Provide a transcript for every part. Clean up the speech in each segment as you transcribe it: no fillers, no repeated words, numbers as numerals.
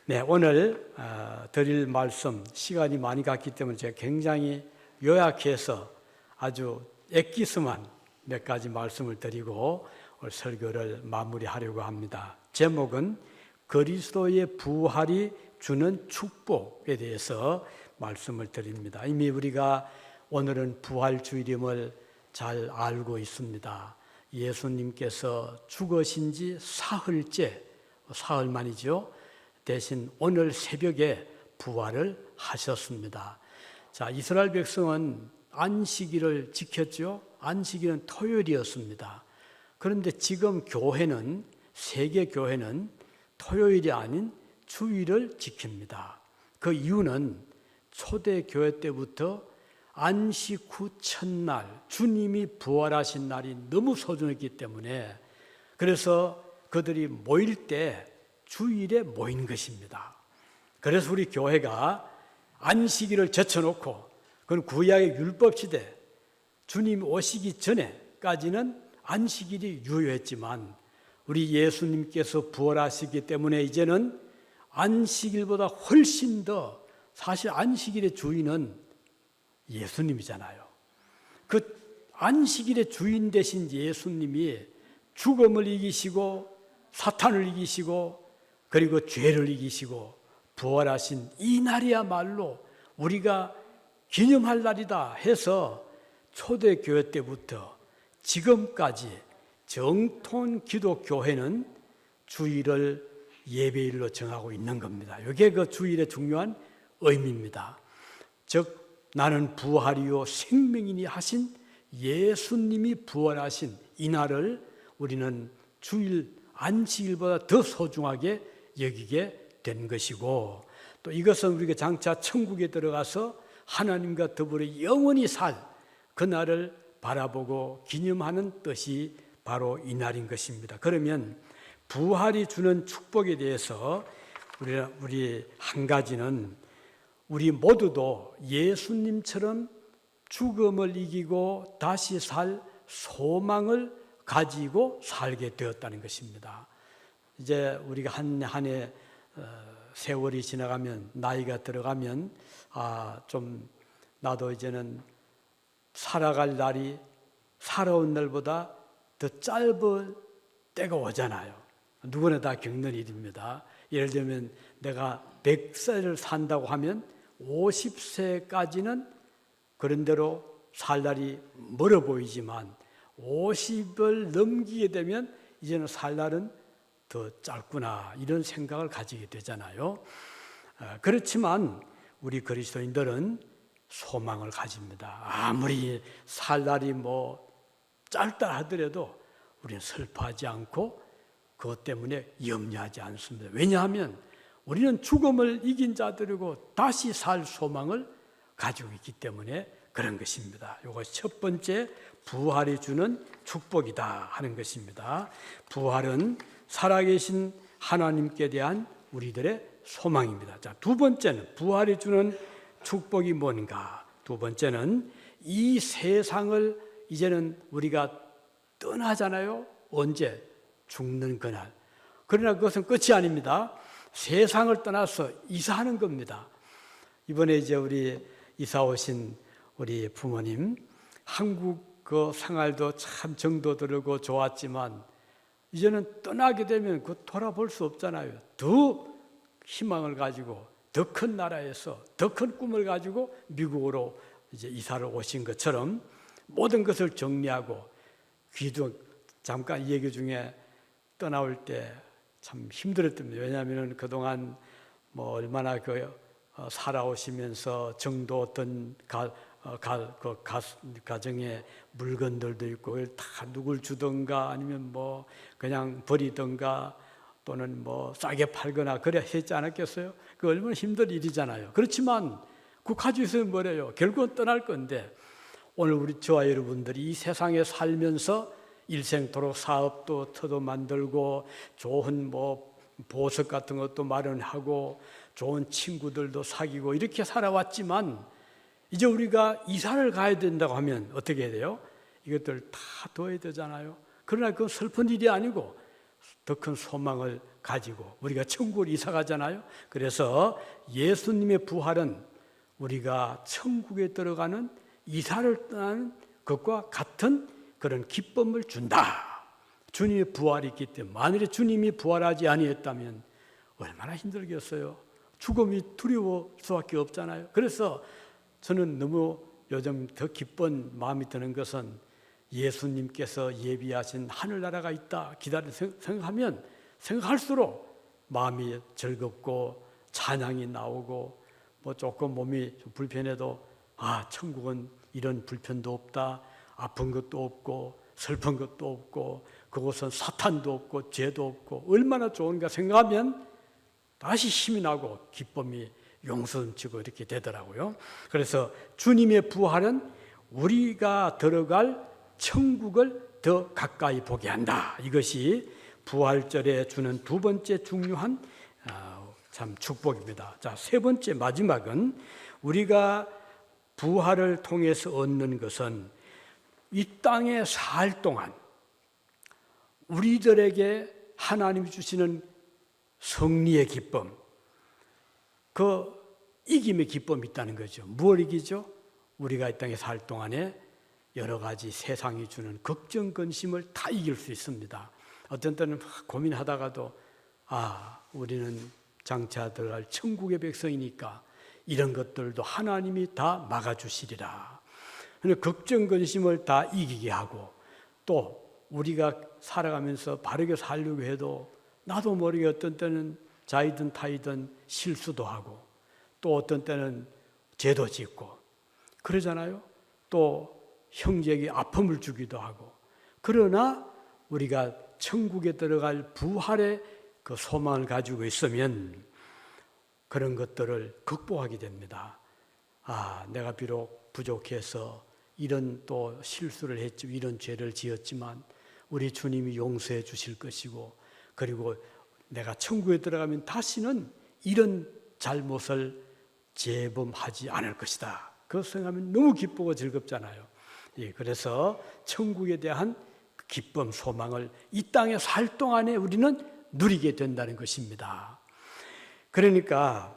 네, 오늘 드릴 말씀 시간이 많이 갔기 때문에 제가 굉장히 요약해서 아주 엑기스만 몇 가지 말씀을 드리고 오늘 설교를 마무리하려고 합니다. 제목은 그리스도의 부활이 주는 축복에 대해서 말씀을 드립니다. 이미 우리가 오늘은 부활주일임을 잘 알고 있습니다. 예수님께서 죽으신 지 사흘째, 사흘 만이죠. 대신 오늘 새벽에 부활을 하셨습니다. 자, 이스라엘 백성은 안식일을 지켰죠. 안식일은 토요일이었습니다. 그런데 지금 교회는, 세계 교회는 토요일이 아닌 주일을 지킵니다. 그 이유는 초대교회 때부터 안식 후 첫날 주님이 부활하신 날이 너무 소중했기 때문에, 그래서 그들이 모일 때 주일에 모인 것입니다. 그래서 우리 교회가 안식일을 제쳐놓고, 그건 구약의 율법시대 주님 오시기 전에까지는 안식일이 유효했지만 우리 예수님께서 부활하시기 때문에 이제는 안식일보다 훨씬 더, 사실 안식일의 주인은 예수님이잖아요. 그 안식일의 주인 되신 예수님이 죽음을 이기시고 사탄을 이기시고 그리고 죄를 이기시고 부활하신 이 날이야말로 우리가 기념할 날이다 해서 초대교회 때부터 지금까지 정통 기독교회는 주일을 예배일로 정하고 있는 겁니다. 이게 그 주일의 중요한 의미입니다. 즉 나는 부활이요 생명이니 하신 예수님이 부활하신 이 날을 우리는 주일 안식일보다 더 소중하게 여기게 된 것이고, 또 이것은 우리가 장차 천국에 들어가서 하나님과 더불어 영원히 살 그날을 바라보고 기념하는 뜻이 바로 이 날인 것입니다. 그러면 부활이 주는 축복에 대해서 우리 한 가지는, 우리 모두도 예수님처럼 죽음을 이기고 다시 살 소망을 가지고 살게 되었다는 것입니다. 이제 우리가 한 해 세월이 지나가면, 나이가 들어가면 좀 나도 이제는 살아갈 날이 살아온 날보다 더 짧을 때가 오잖아요. 누구나 다 겪는 일입니다. 예를 들면 내가 100세를 산다고 하면 50세까지는 그런대로 살 날이 멀어 보이지만 50을 넘기게 되면 이제는 살 날은 더 짧구나, 이런 생각을 가지게 되잖아요. 그렇지만 우리 그리스도인들은 소망을 가집니다. 아무리 살 날이 짧다 하더라도 우리는 슬퍼하지 않고 그것 때문에 염려하지 않습니다. 왜냐하면 우리는 죽음을 이긴 자들이고 다시 살 소망을 가지고 있기 때문에 그런 것입니다. 이것이 첫 번째, 부활이 주는 축복이다 하는 것입니다. 부활은 살아계신 하나님께 대한 우리들의 소망입니다. 자, 두 번째는, 부활이 주는 축복이 뭔가? 두 번째는 이 세상을 이제는 우리가 떠나잖아요. 언제? 죽는 그날. 그러나 그것은 끝이 아닙니다. 세상을 떠나서 이사하는 겁니다. 이번에 이제 우리 이사 오신 우리 부모님, 한국 그 생활도 참 정도 들고 좋았지만 이제는 떠나게 되면 그 돌아볼 수 없잖아요. 더 희망을 가지고 더 큰 나라에서 더 큰 꿈을 가지고 미국으로 이제 이사를 오신 것처럼 모든 것을 정리하고, 귀도 잠깐 이 얘기 중에 떠나올 때 참 힘들었답니다. 왜냐하면 그동안 얼마나 살아오시면서 정도었던 가정에 물건들도 있고, 그걸 다 누굴 주던가 아니면 그냥 버리던가 또는 싸게 팔거나 그래 했지 않았겠어요? 그 얼마나 힘든 일이잖아요. 그렇지만 그 가지고 있으면 뭐래요? 결국은 떠날 건데, 오늘 우리 저와 여러분들이 이 세상에 살면서 일생토록 사업도 터도 만들고 좋은 보석 같은 것도 마련하고 좋은 친구들도 사귀고 이렇게 살아왔지만, 이제 우리가 이사를 가야 된다고 하면 어떻게 해야 돼요? 이것들 다 둬야 되잖아요. 그러나 그건 슬픈 일이 아니고 더 큰 소망을 가지고 우리가 천국을 이사 가잖아요. 그래서 예수님의 부활은 우리가 천국에 들어가는 이사를 떠나는 것과 같은 그런 기쁨을 준다. 주님의 부활이 있기 때문에 만일에 주님이 부활하지 아니했다면 얼마나 힘들겠어요. 죽음이 두려울 수밖에 없잖아요. 그래서 저는 너무 요즘 더 기쁜 마음이 드는 것은 예수님께서 예비하신 하늘나라가 있다 기다려 생각할수록 마음이 즐겁고 찬양이 나오고 뭐 조금 몸이 좀 불편해도 천국은 이런 불편도 없다, 아픈 것도 없고 슬픈 것도 없고 그곳은 사탄도 없고 죄도 없고 얼마나 좋은가 생각하면 다시 힘이 나고 기쁨이 용서치고 이렇게 되더라고요. 그래서 주님의 부활은 우리가 들어갈 천국을 더 가까이 보게 한다. 이것이 부활절에 주는 두 번째 중요한 참 축복입니다. 자, 세 번째 마지막은 우리가 부활을 통해서 얻는 것은 이 땅에 살 동안 우리들에게 하나님이 주시는 승리의 기쁨, 그 이김의 기쁨이 있다는 거죠. 무엇을 이기죠? 우리가 이 땅에 살 동안에 여러 가지 세상이 주는 걱정, 근심을 다 이길 수 있습니다. 어떤 때는 고민하다가도 우리는 장차 들어갈 천국의 백성이니까 이런 것들도 하나님이 다 막아주시리라. 걱정, 근심을 다 이기게 하고 또 우리가 살아가면서 바르게 살려고 해도 나도 모르게 어떤 때는 자이든 타이든 실수도 하고 또 어떤 때는 죄도 짓고 그러잖아요. 또 형제에게 아픔을 주기도 하고 그러나 우리가 천국에 들어갈 부활의 그 소망을 가지고 있으면 그런 것들을 극복하게 됩니다. 내가 비록 부족해서 이런 또 실수를 했지 이런 죄를 지었지만 우리 주님이 용서해 주실 것이고 그리고 내가 천국에 들어가면 다시는 이런 잘못을 재범하지 않을 것이다. 그거 생각하면 너무 기쁘고 즐겁잖아요. 그래서 천국에 대한 기쁨, 소망을 이 땅에 살 동안에 우리는 누리게 된다는 것입니다. 그러니까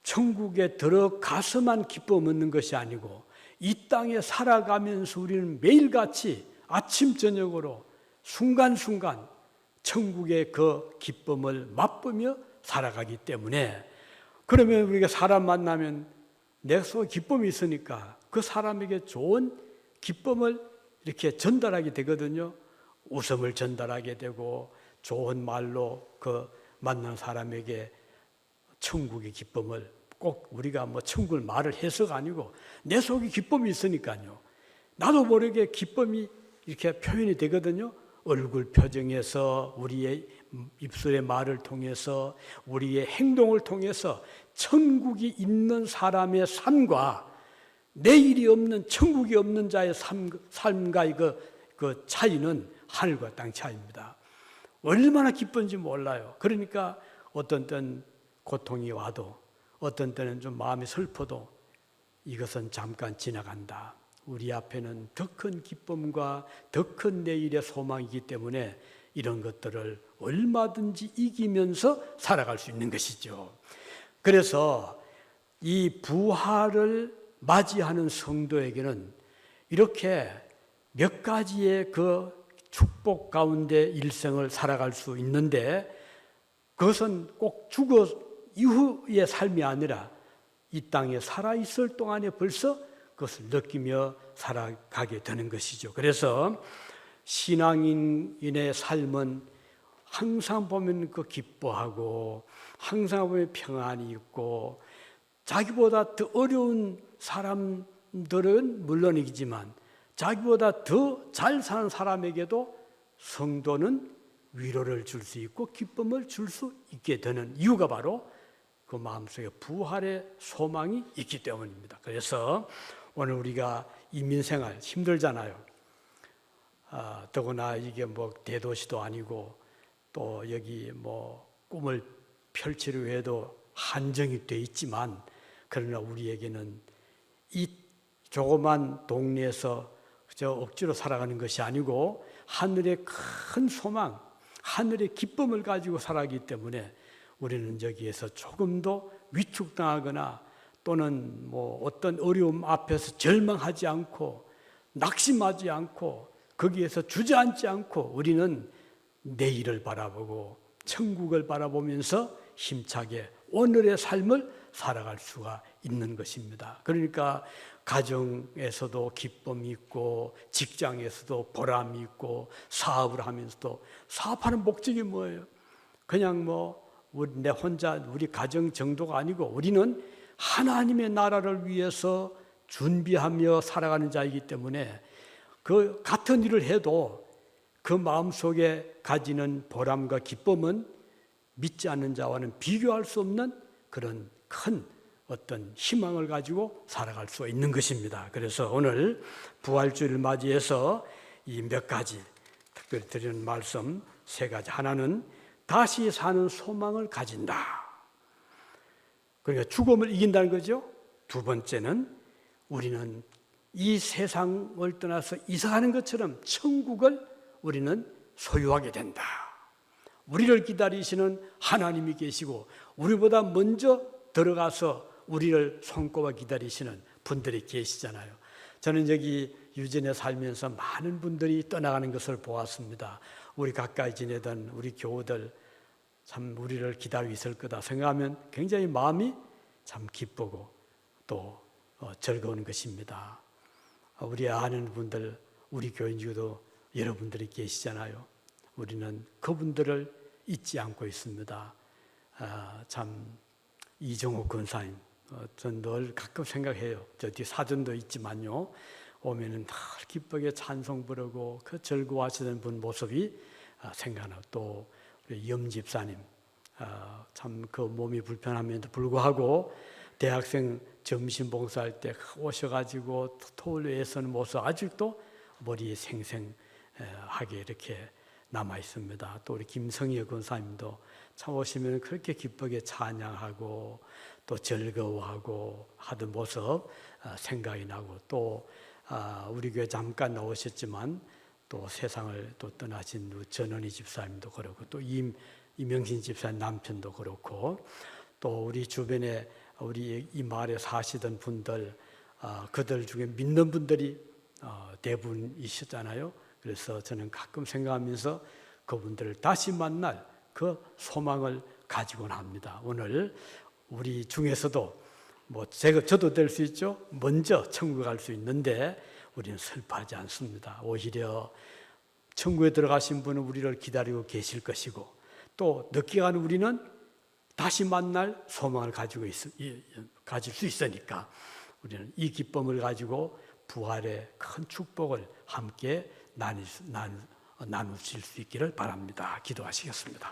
천국에 들어가서만 기쁨 얻는 것이 아니고 이 땅에 살아가면서 우리는 매일같이 아침 저녁으로 순간순간 천국의 그 기쁨을 맛보며 살아가기 때문에 그러면 우리가 사람 만나면 내 속에 기쁨이 있으니까 그 사람에게 좋은 기쁨을 이렇게 전달하게 되거든요. 웃음을 전달하게 되고 좋은 말로 그 만난 사람에게 천국의 기쁨을 꼭 우리가 뭐 천국을 말을 해서가 아니고 내 속에 기쁨이 있으니까요. 나도 모르게 기쁨이 이렇게 표현이 되거든요. 얼굴 표정에서 우리의 입술의 말을 통해서 우리의 행동을 통해서 천국이 있는 사람의 삶과 내일이 없는 천국이 없는 자의 삶과의 그 차이는 하늘과 땅 차이입니다. 얼마나 기쁜지 몰라요. 그러니까 어떤 때는 고통이 와도 어떤 때는 좀 마음이 슬퍼도 이것은 잠깐 지나간다. 우리 앞에는 더 큰 기쁨과 더 큰 내일의 소망이기 때문에 이런 것들을 얼마든지 이기면서 살아갈 수 있는 것이죠. 그래서 이 부활을 맞이하는 성도에게는 이렇게 몇 가지의 그 축복 가운데 일생을 살아갈 수 있는데 그것은 꼭 죽어 이후의 삶이 아니라 이 땅에 살아있을 동안에 벌써 그것을 느끼며 살아가게 되는 것이죠. 그래서 신앙인의 삶은 항상 보면 그 기뻐하고 항상 보면 평안이 있고 자기보다 더 어려운 사람들은 물론이지만 자기보다 더 잘 사는 사람에게도 성도는 위로를 줄 수 있고 기쁨을 줄 수 있게 되는 이유가 바로 그 마음속에 부활의 소망이 있기 때문입니다. 그래서 오늘 우리가 인민생활 힘들잖아요. 더구나 이게 뭐 대도시도 아니고 또 여기 뭐 꿈을 펼치려 해도 한정이 돼 있지만 그러나 우리에게는 이 조그만 동네에서 저 억지로 살아가는 것이 아니고 하늘의 큰 소망, 하늘의 기쁨을 가지고 살아가기 때문에 우리는 여기에서 조금도 위축당하거나 또는 뭐 어떤 어려움 앞에서 절망하지 않고 낙심하지 않고 거기에서 주저앉지 않고 우리는 내일을 바라보고 천국을 바라보면서 힘차게 오늘의 삶을 살아갈 수가 있는 것입니다. 그러니까 가정에서도 기쁨이 있고 직장에서도 보람이 있고 사업을 하면서도 사업하는 목적이 뭐예요? 그냥 내 혼자 우리 가정 정도가 아니고 우리는 하나님의 나라를 위해서 준비하며 살아가는 자이기 때문에 그 같은 일을 해도 그 마음속에 가지는 보람과 기쁨은 믿지 않는 자와는 비교할 수 없는 그런 큰 어떤 희망을 가지고 살아갈 수 있는 것입니다. 그래서 오늘 부활주의를 맞이해서 이 몇 가지 특별히 드리는 말씀 세 가지. 하나는 다시 사는 소망을 가진다. 그러니까 죽음을 이긴다는 거죠. 두 번째는 우리는 이 세상을 떠나서 이사가는 것처럼 천국을 우리는 소유하게 된다. 우리를 기다리시는 하나님이 계시고 우리보다 먼저 들어가서 우리를 손꼽아 기다리시는 분들이 계시잖아요. 저는 여기 유전에 살면서 많은 분들이 떠나가는 것을 보았습니다. 우리 가까이 지내던 우리 교우들 참 우리를 기다리고 있을 거다 생각하면 굉장히 마음이 참 기쁘고 또 즐거운 것입니다. 우리 아는 분들, 우리 교인 중에도 여러분들이 계시잖아요. 우리는 그분들을 잊지 않고 있습니다. 참 이종욱 권사님, 전 늘 가끔 생각해요. 저 뒤 사전도 있지만요. 오면은 늘 기쁘게 찬송 부르고 그 즐거워하시는 분 모습이 생각나고 또 우리 염 집사님, 참 그 몸이 불편함에도 불구하고 대학생 점심 봉사할 때 오셔가지고 토요일에 애쓰는 모습 아직도 머리에 생생하게 이렇게 남아 있습니다. 또 우리 김성희 권사님도 참 오시면 그렇게 기쁘게 찬양하고 또 즐거워하고 하던 모습 생각이 나고 또 우리 교회 잠깐 나오셨지만 또 세상을 또 떠나신 전원희 집사님도 그렇고 또 이명신 집사님 남편도 그렇고 또 우리 주변에 우리 이 마을에 사시던 분들 그들 중에 믿는 분들이 대부분이셨잖아요. 그래서 저는 가끔 생각하면서 그분들을 다시 만날 그 소망을 가지곤 합니다. 오늘 우리 중에서도 저도 될 수 있죠. 먼저 천국에 갈 수 있는데 우리는 슬퍼하지 않습니다. 오히려 천국에 들어가신 분은 우리를 기다리고 계실 것이고 또 늦게 가는 우리는 다시 만날 소망을 가질 수 있으니까 우리는 이 기쁨을 가지고 부활의 큰 축복을 함께 나누실 수 있기를 바랍니다. 기도하시겠습니다.